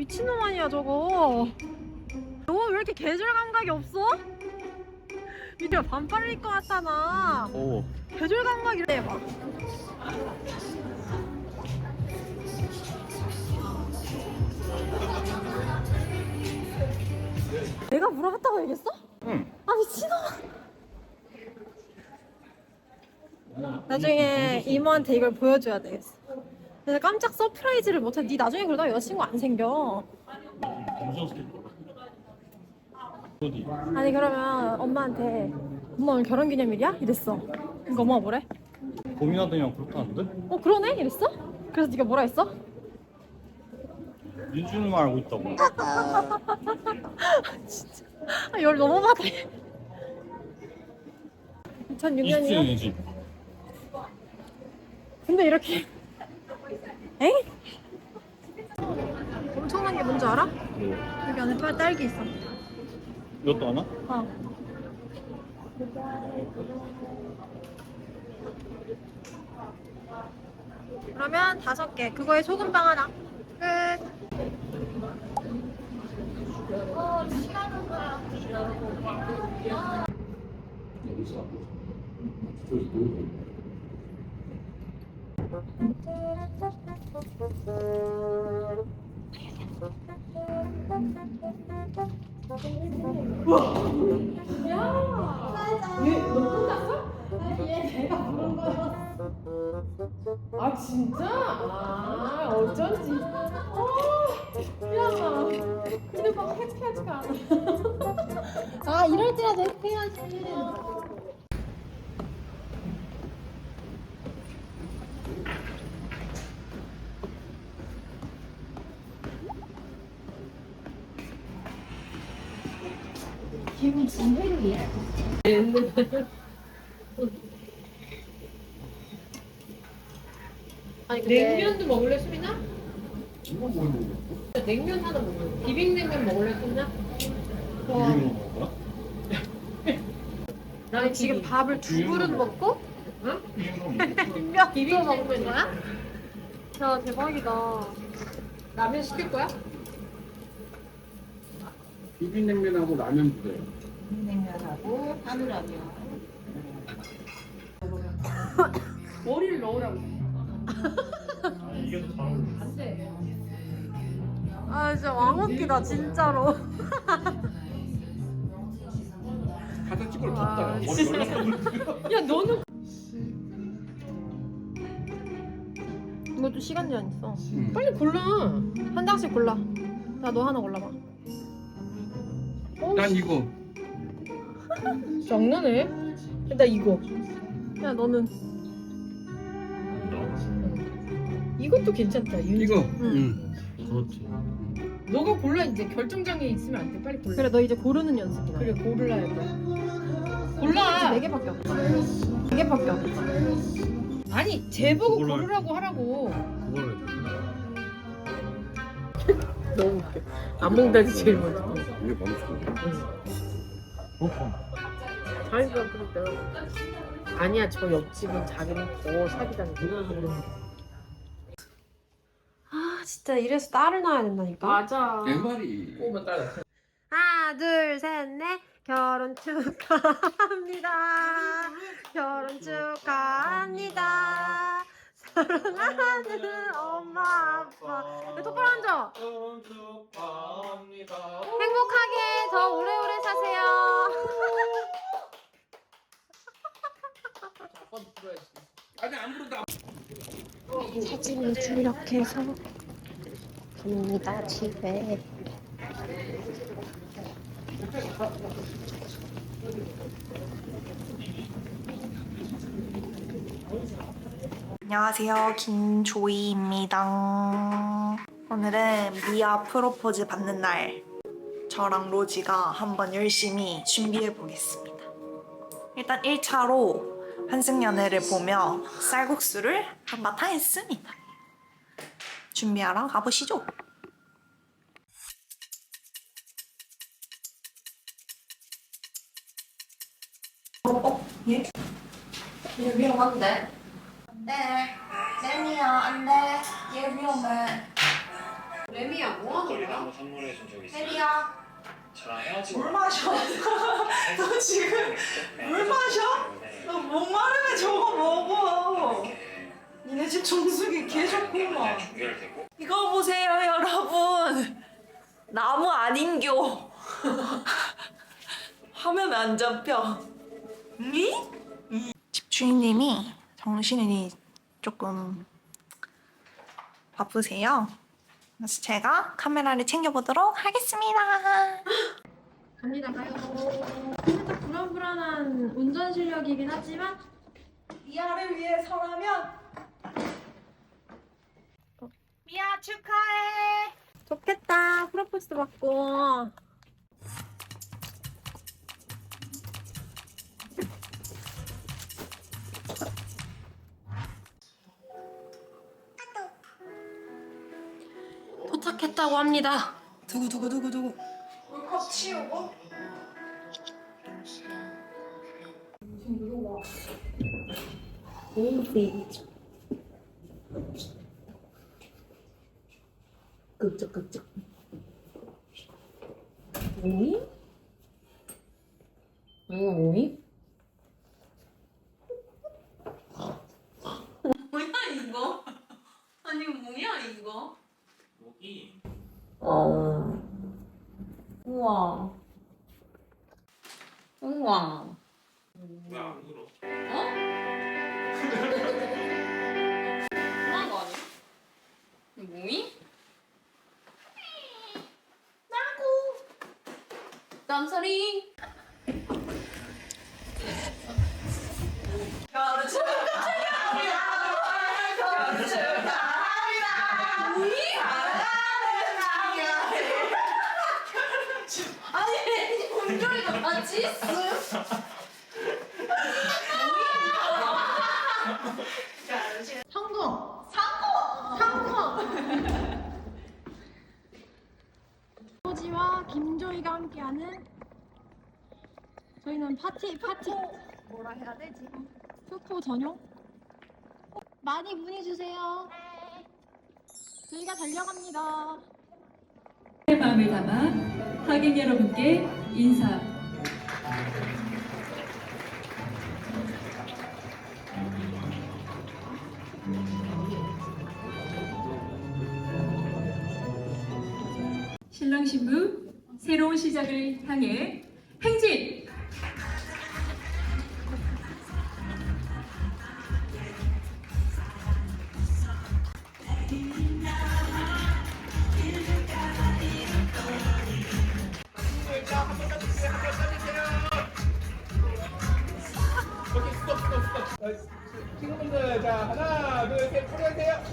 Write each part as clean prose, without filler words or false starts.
미친놈 아니야 저거. 너 왜 이렇게 계절 감각이 없어? 밑에 반팔을 입고 왔잖아. 오. 계절 감각이 해봐. 내가 물어봤다고 얘기했어? 응. 아 미친놈아. 나중에 이모한테 이걸 보여줘야 되겠어. 그래서 깜짝 서프라이즈를 못해. 니 나중에 그러다 여자친구 안 생겨. 어디? 아니 그러면 엄마한테 엄마 오늘 결혼기념일이야? 이랬어. 그러니까 엄마가 뭐래? 고민하더니만 그렇다는데? 어 그러네? 이랬어? 그래서 네가 뭐라 했어? 민준은 알고 있다고. 진짜 아, 열 너무 받네. 2006년이야? 20주년이지. 근데 이렇게 엥? 엄청난 게 뭔지 알아? 여기 안에 딸기 있어. 이것도 하나? 어. 그러면 5개. 그거에 소금빵 하나. 끝. 아 진짜? 아 어쩐지. 야, 근데 막 해피하지가 않아. 아 이럴 때라도 해야지. 아니 냉면도 먹을래 수민아? 냉면 하나 먹을래. 비빔냉면 먹을래 수민아? 비빔으로 먹을 거야? 나는 지금 밥을 2그릇 먹고 응? 비빔으로 먹을 거야? 비빔면 비빔냉면 거야? 야 대박이다. 라면 시킬 거야? 비빔냉면하고 라면 부대. 냉면하고 한우라면. 머리를 넣으라고. 이게 더 잘 어울려. 안 돼. 아 진짜 왕웃기다 진짜로. 가서 찍을 덥다. 머리 연락 야 너는 이것도 시간 제한 있어. 빨리 골라. 한 장씩 골라. 야 너 하나 골라봐. 난 이거. 장난해? 나 이거. 야 너는 이것도 괜찮다. 이거. 응. 그렇지. 너가 골라 이제 결정장애 있으면 안 돼. 빨리 골라. 그래 너 이제 고르는 연습이다. 그래 고르라 해봐. 이제 골라. 4개밖에 없어. 4개밖에 없어. 아니 제보고 골라. 고르라고 하라고. 그거를. 너무 웃겨. 안 먹다지 제일 먼저. 이게 멈추고. 자기가 그랬대. 아니야 저 옆집은 자기는 더 사기다는 거. 아 진짜 이래서 딸을 낳아야 된다니까. 맞아. 내 말이. 꼬면 따라. 하나 둘 셋 넷. 결혼 축하합니다. 결혼 축하합니다. 사랑하는 엄마 아빠. 야, 똑바로 앉아. 행복하게 더 오래오래 사세요. 아빠도 들어야지. 아니 안 부른다. 사진을 출력해서 갑니다 집에. 안녕하세요, 김조이입니다. 오늘은 미아 프로포즈 받는 날, 저랑 로지가 한번 열심히 준비해 보겠습니다. 일단 1차로 환승연애를 보며 쌀국수를 한바탕 했습니다. 준비하러 가보시죠. 예? 얘 위험한데? 안돼. 레미야 안돼. 얘 위험해. 레미야 뭐하는 거야? 선물해 준 적 있어요. 혜리야, 저랑 헤어지고 물 마셔. 너 지금 물 마셔? 너 목마르면 저거 먹어. 니네 집 정수기 개 좋구만. 중결되고 이거 보세요, 여러분. 나무 아닌겨. 화면 안 잡혀. 니? 집주인님이 정신이 조금 바쁘세요. 그래서 제가 카메라를 챙겨보도록 하겠습니다. 갑니다, 가요. 살짝 불안불안한 운전 실력이긴 하지만 미아를 위해서라면 미아 축하해. 좋겠다. 프로포즈 받고. 도착했다고 합니다. 두구두구두구두구. 물컵 치우고. 극적. 오이? 아이가 오이? 뭐야 이거? 아니 뭐야 이거? 여기 우와. 우와. 왜 안 울어? 그런 거 아니야? 뭐이? 땀소리. 결혼 축하합니다. 결혼 축하합니다. 사랑하는 남편. 아니 본조리가 같이 있어. 성공. 호지와 김조이가 함께하는 저희는 파티 뭐라 해야 되지? 푸포 전용 많이 문의 주세요. 저희가 달려갑니다. 마음을 담아 하객 여러분께 인사. 신랑 신부 새로운 시작을 향해 행진! 친구분들 자 하나 둘셋 뿌려주세요.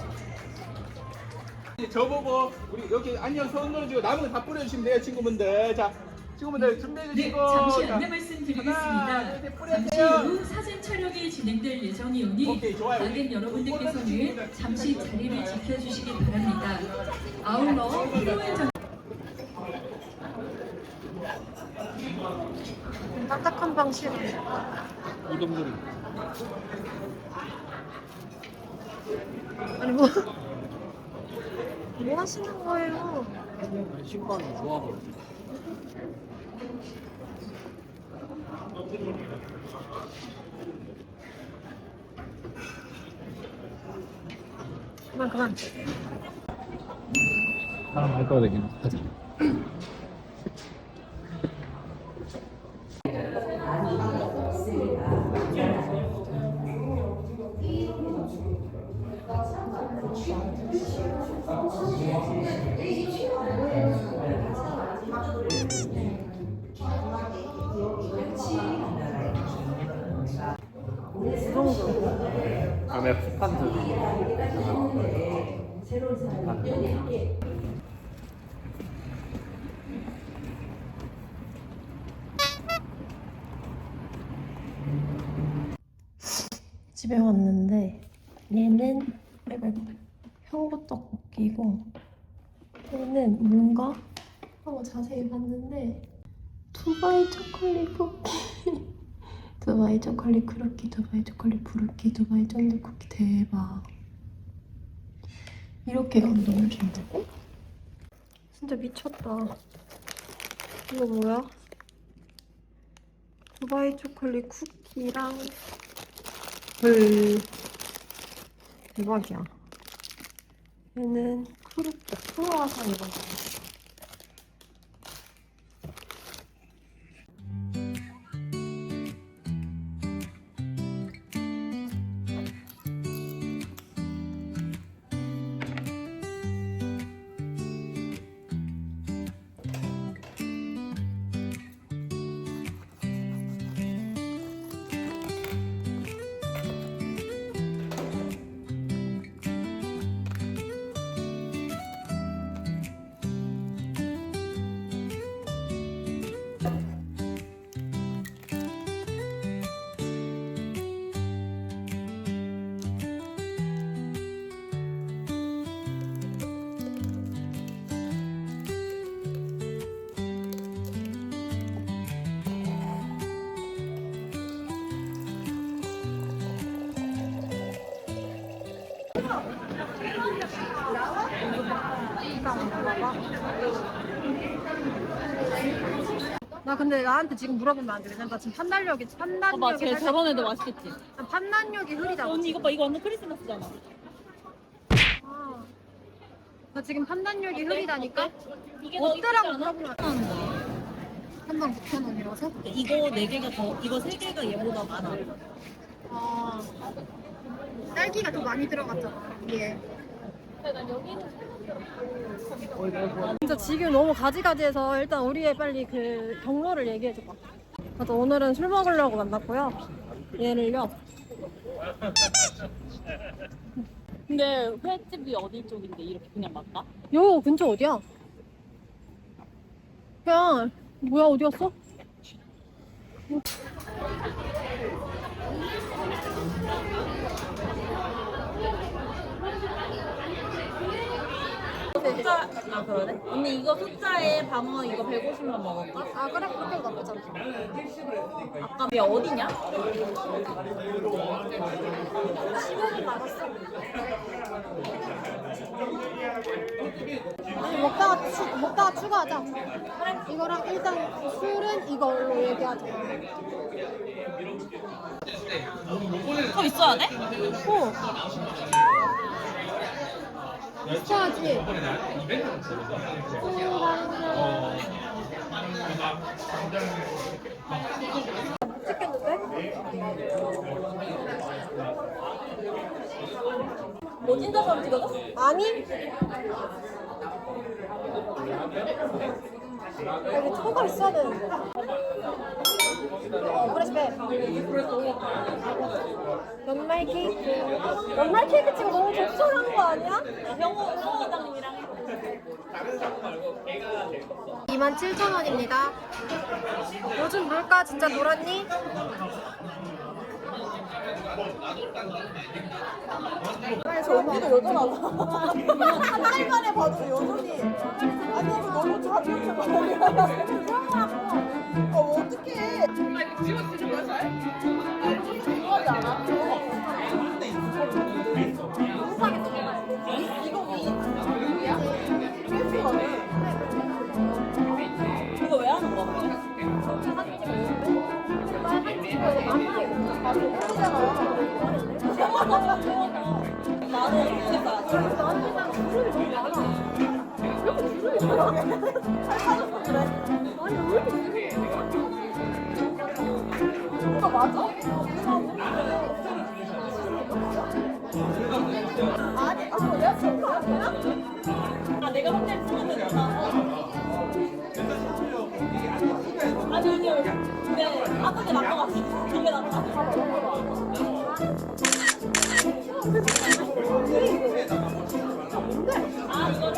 저보고 우리 여기 안녕 손 눌러주고 남은 거 다 뿌려주시면 돼요 친구분들. 자 친구분들 준비해 네, 주시고 잠시 자, 안내 말씀드리겠습니다. 하나, 둘, 셋, 잠시 뿌려주세요. 후 사진 촬영이 진행될 예정이오니 오케이, 좋아요. 하객 여러분들께서는 잠시 자리를 지켜주시기 바랍니다. 아울러 피로의 전 딱딱한 방 싫어. 우동조리. 아니 뭐 하시는 거예요? 신발이 좋아하고. 그만. 사람 할 거야 되긴 하자. 안에 푸판즈. 집에 왔는데 얘는 형부 떡볶이고 얘는 뭔가 하고 자세히 봤는데 두바이 초콜릿 쿠키 두바이 초콜릿 크루키 두바이 초콜릿 브루키 두바이 쫀득 쿠키 대박. 이렇게 감동을 준다고? 진짜 미쳤다. 이거 뭐야? 두바이 초콜릿 쿠키랑 대박이야. 얘는 크루아상 이거. 나 근데 나한테 지금 물어보면 안 돼. 왜냐면 나 지금 판단력이 봐봐, 쟤 저런 애도 맛있겠지. 판단력이 흐리다. 언니 이거 봐, 이거 완전 크리스마스잖아. 나 지금 판단력이 흐리다니까. 이게 더 어때라고 이쁘지 않아? 물어보면 안 돼. 한방 9,000원이라서? 이거 4개가 더, 이거 3개가 얘보다 많아. 아, 딸기가 더 많이 들어갔잖아. 예. 진짜 지금 너무 가지가지해서 일단 우리 애 빨리 그 경로를 얘기해줘봐. 그래서 오늘은 술 먹으려고 만났고요. 얘를요. 근데 횟집이 어디 쪽인데 이렇게 그냥 맞나? 요 근처 어디야? 그냥 뭐야 어디 갔어? 숫자, 아 그러네? 언니 이거 숫자에 방어 이거 150만 먹을까? 아 그래 그렇게 나쁘지 않아. 아까 얘 어디냐? 시간이 많았어. 아니 먹다가 추가하자. 이거랑 일단 술은 이걸로 얘기하자. 더 있어야 돼? 있어야지. 뭐 찐따처럼 찍어줘? 아니? 여기 초가 있어야 되는데. 그래서 연말 케이크. 연말 케이크 지금 너무 적절한 거 아니야? 형호 사장님이랑 27,000원입니다. 요즘 물가 진짜 놀았니? 저 언니도 여전하다. 한 달 만에 봐도 여전히. 아니 이거 너무 자주 어떡해. 이거 왜 하는 거야? 아 내가 혼자 쓰면 되나? 아니 근데 아까 게 나쁜 것 같아. 이게 낫다. 아 이거를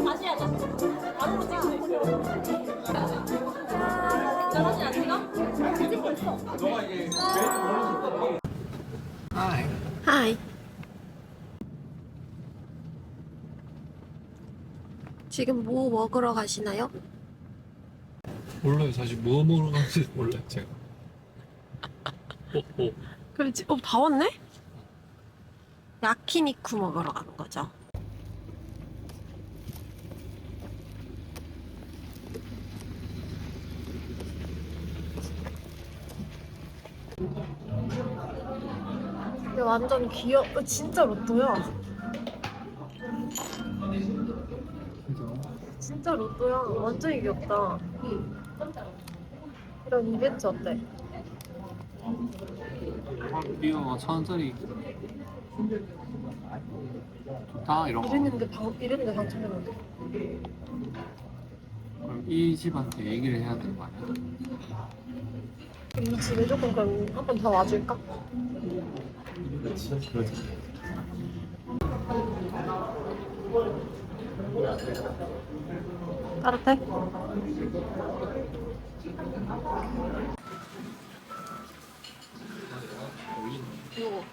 다시 하자. 안으로 찍고. 나 사진 안 찍어? 하이. 지금 뭐 먹으러 가시나요? 몰라요. 사실 뭐 먹으러 가는지 몰라요. 제가. 그렇지. 다 왔네? 야키니쿠 먹으러 가는 거죠. 이게 완전 진짜 로또야. 진짜 로또야. 완전 귀엽다. 이런 이벤트 어때? 이거 1,000원짜리 좋다 이런 거. 이랬는데 당첨됐는데. 그럼 이 집한테 얘기를 해야 되는 거 아니야? 이 집에 조금 그럼 한 번 더 와줄까? 그렇지. 따뜻해? 이거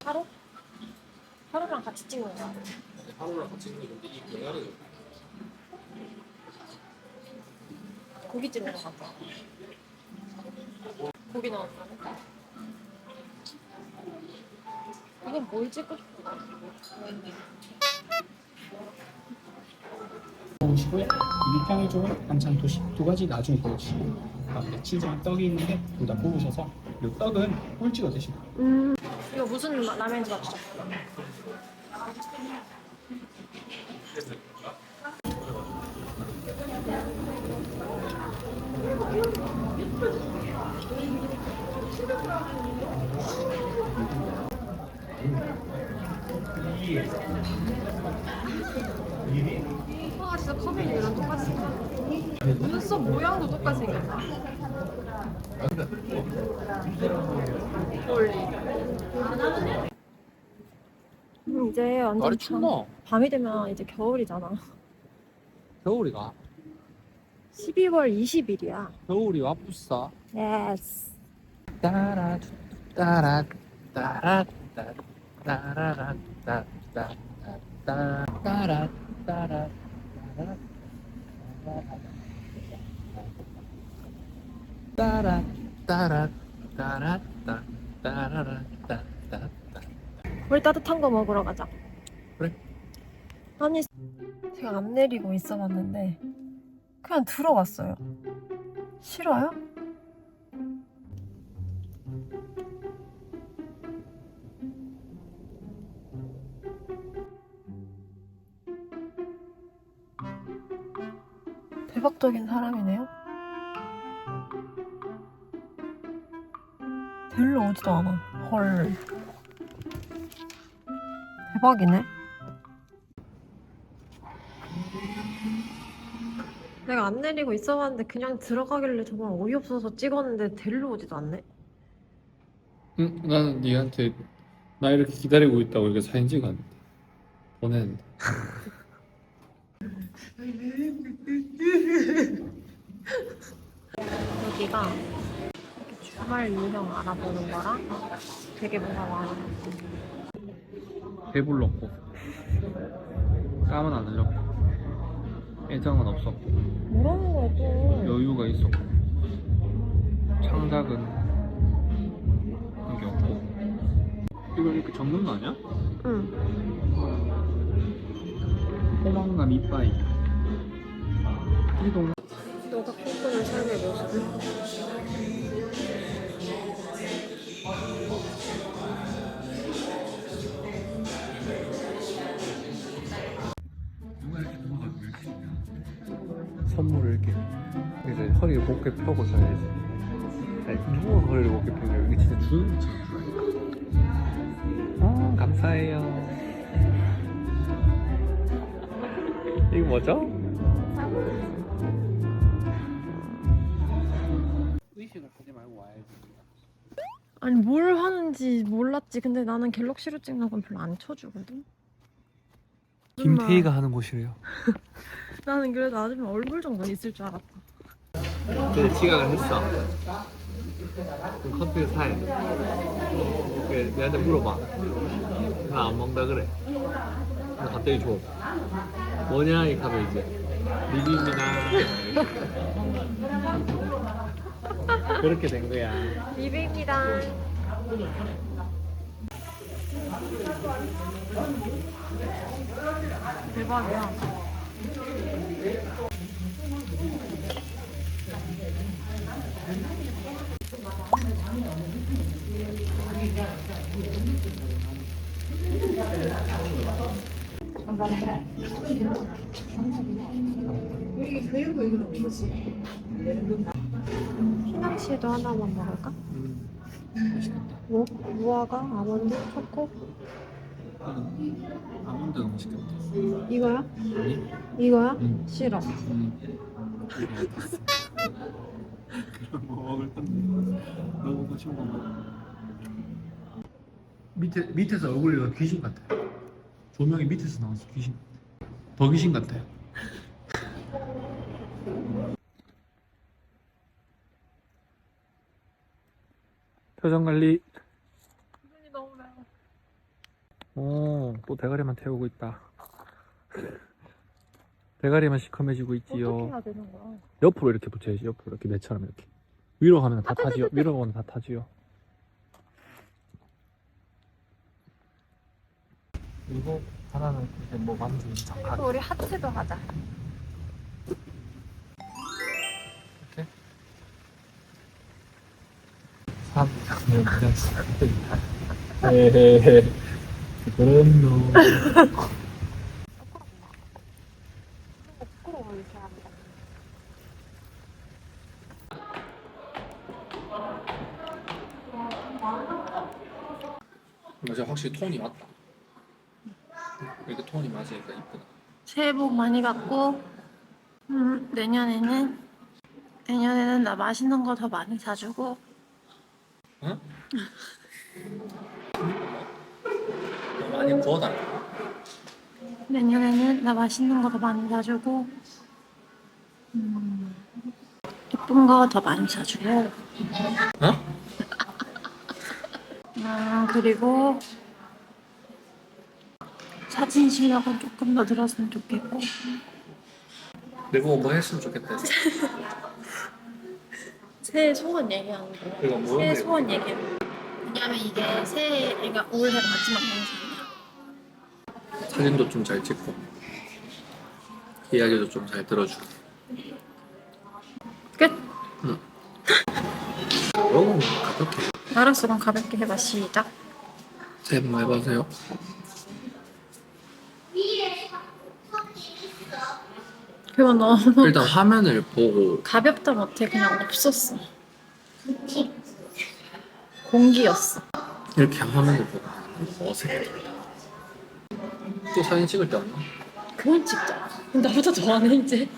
하루? 하루랑 같이 찍는 거야. 하루랑 같이 있는 건데 이 대가리 고기 찍는 거 같아. 고기 나왔다. 이건 뭘 찍고 싶어? 보시고요. 밑장에 좋은 반찬 두 가지 나중에 보여주시고 가운데 치즈랑 떡이 있는데 둘 다 구우셔서 이 떡은 꿀찍어 드시고. 이거 무슨 라면인지 맞추자. 와 진짜 컵이랑 똑같이 생겼다. 눈썹 모양도 똑같이 생겼다. 이제 완전 날이 춥나? 밤이 되면 이제 겨울이잖아. 겨울이가 12월 20일이야. 겨울이 와쁘싸. 예스. 따라 따라 따라 따라 따라 따라 따라 따라 따라 따라 따라 따라 따라 따라 우리 따뜻한 거 먹으러 가자. 그래. 아니 제가 안 내리고 있어봤는데 그냥 들어갔어요. 싫어요? 대박적인 사람이네요. 별로 오지도 않아. 헐. 대박이네. 내가 안 내리고 있어봤는데 그냥 들어가길래 정말 어이없어서 찍었는데 데리러 오지도 않네. 응, 나는 니한테 나 이렇게 기다리고 있다고 이렇게 사진 찍었는데 보냈는데. 여기가 이렇게 주말 유형 알아보는 거랑 되게 뭐가 많아. 배불렀고 땀은 안 흘렸고 애정은 없었고 뭐라는 거야 또. 여유가 있었고 창작은 그게 없고. 이걸 이렇게 접는 거 아니야? 응. 호박남 이빠이 이동. 너가 꿈꾸는 삶의 모습을. 선물을 이렇게 이제 허리를 곧게 펴고 자야지. 아니 누워서 허리를 곧게 펴면 이게 진짜 주는 것처럼 주라니까. 감사해요. 이거 뭐죠? 의식을 하지 말고 와야지. 아니 뭘 하는지 몰랐지. 근데 나는 갤럭시로 찍는 건 별로 안 쳐주거든. 김태희가 하는 곳이래요. 나는 그래도 아줌마 얼굴 정도는 있을 줄 알았다. 근데 지각을 했어. 그럼 커피를 사야 돼. 그래, 내한테 물어봐. 나 안 먹는다 그래. 근데 갑자기 줘. 뭐냐 이렇게 하면 이제 리뷰입니다. 그렇게 된 거야. 리뷰입니다. 대박이야. 피낭시에도 하나만 먹을까? 맛있겠다. 뭐? 무화과, 아몬드, 초코? 아몬드가 맛있겠다. 이거야? 아니? 이거야? 응. 싫어. 뭐 먹을 건데? 너 먹고 싶은 거 먹어. 밑에서 얼굴이 귀신 같아. 조명이 밑에서 나와서 귀신. 더 귀신 같아. 표정 관리. 눈이 너무 매워. 또 대가리만 태우고 있다. 대가리만 시커매지고 어떻게 있지요. 해야 되는 거야? 옆으로 이렇게 붙여야지. 옆으로 이렇게 매처럼 이렇게. 위로 가면 다 타지요. 위로 가면 다 타지요. 그리고 하나는 이제 뭐 만두 장칼. 우리 하트도 하자. 이렇게. 3 에헤헤. 그럼요. 거꾸로 이렇게 한다. 맞아, 확실히 톤이 맞다. 이렇게 톤이 맞으니까 이쁘다. 새해 복 많이 받고 내년에는 나 맛있는 거 더 많이 사주고 어? 많이 구워달라. 내년에는 나 맛있는 거 더 많이 사주고 예쁜 거 더 많이 사주고 어? 그리고 사진 실력은 조금 더 늘었으면 좋겠고 내가 뭐 했으면 좋겠다. 새해 소원 얘기하는 거야. 이거 뭐야? 새해 소원 얘기해. 왜냐면 이게 새해가 올해 마지막 방송이야. 사진도 좀 잘 찍고 이야기도 좀 잘 들어주고. 끝. 너무 가볍게. 알았어, 그럼 가볍게 해봐. 시작. 새해 복 많이 받으세요. 그건 너무 일단 화면을 보고 가볍다 못해. 그냥 없었어. 공기였어. 이렇게 화면을 보고 어색해. 또 사진 찍을 때 없나? 그만 찍자. 나보다 더 안 해 이제.